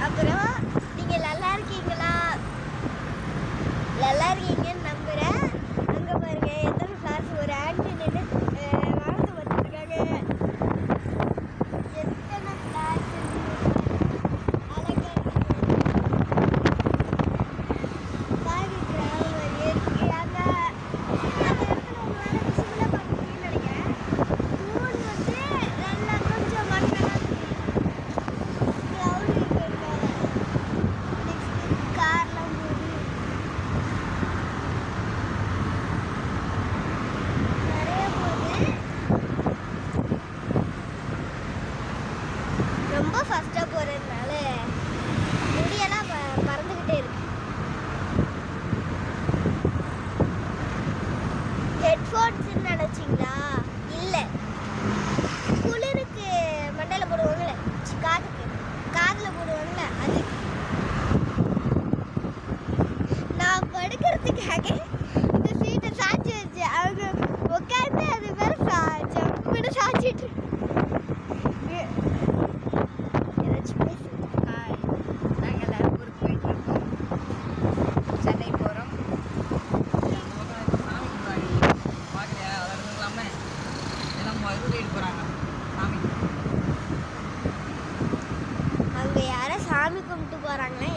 அப்புறம் நீங்கள் நல்லா இருக்கீங்களா? நல்லா இருக்கீங்கன்னு நம்புகிறேன். அங்கே பாருங்க எத்தனை ஃப்ளார்ஸ், ஒரு ஆண்டி நின்று வளர்ந்து வந்துருக்காங்க. எத்தனை ஃப்ளார்ஸ் அழகா ரொம்ப ஃபாஸ்ட்டாக போகிறதுனால முடியெல்லாம் பறந்துக்கிட்டே இருக்கு. ஹெட்ஃபோன்ஸ்ன்னு நினச்சிங்களா? இல்லை, குளிருக்கு மண்டையில் போடுவாங்கள்ல, காதில் போடுவாங்கள்ல, அது. நான் படுக்கிறதுக்காக இந்த சீட்டை சாய்ச்சி வச்சு அவங்க உட்காந்து அது மேலே ஜம்முன்னு சாய்ச்சிட்டு அங்கே யாரோ சாமி கும்பிட்டு போகிறாங்களே.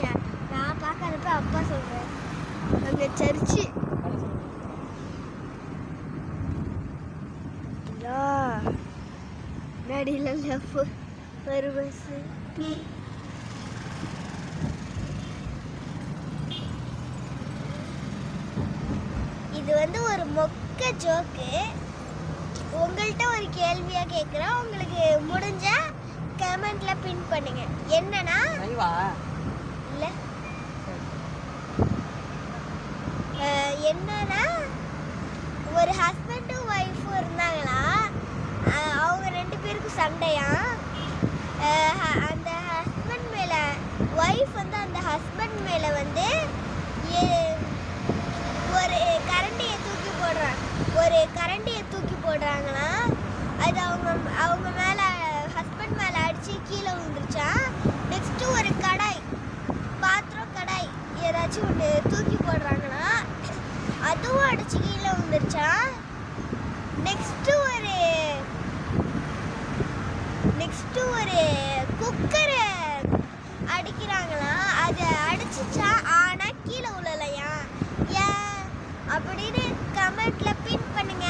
நான் பார்க்கறப்ப அப்பா சொல்கிறேன், அங்கே சர்ச்சு நடியில் ஒரு பஸ்ஸு. இது வந்து ஒரு மொக்க ஜோக்கு. உங்கள்கிட்ட ஒரு கேள்வியாக கேட்குறேன், உங்களுக்கு முடிஞ்ச கமெண்ட்ல பின் பண்ணுங்க. என்னன்னா இல்லை, என்னன்னா ஒரு ஹஸ்பண்டும் ஒய்ஃபும் இருந்தாங்களா, அவங்க 2 பேருக்கும் சண்டையா. அந்த ஹஸ்பண்ட் மேலே ஒய்ஃப் வந்து அந்த ஹஸ்பண்ட் மேலே வந்து ஒரு கரண்டியை தூக்கி போடுறாங்களா. அது அவங்க மேலே ஹஸ்பண்ட் மேலே அடித்து கீழே விழுந்துருச்சா. நெக்ஸ்ட்டு ஒரு பாத்திரம் கடாய் ஏதாச்சும் ஒன்று தூக்கி போடுறாங்களா, அதுவும் அடித்து கீழே விழுந்துருச்சா. நெக்ஸ்ட்டு ஒரு குக்கரை அடிக்கிறாங்களா, அதை அடிச்சிச்சா, ஆனால் கீழே விழலையா. ஏன் அப்படின்னு கமெண்ட்ல பின் பண்ணுங்க.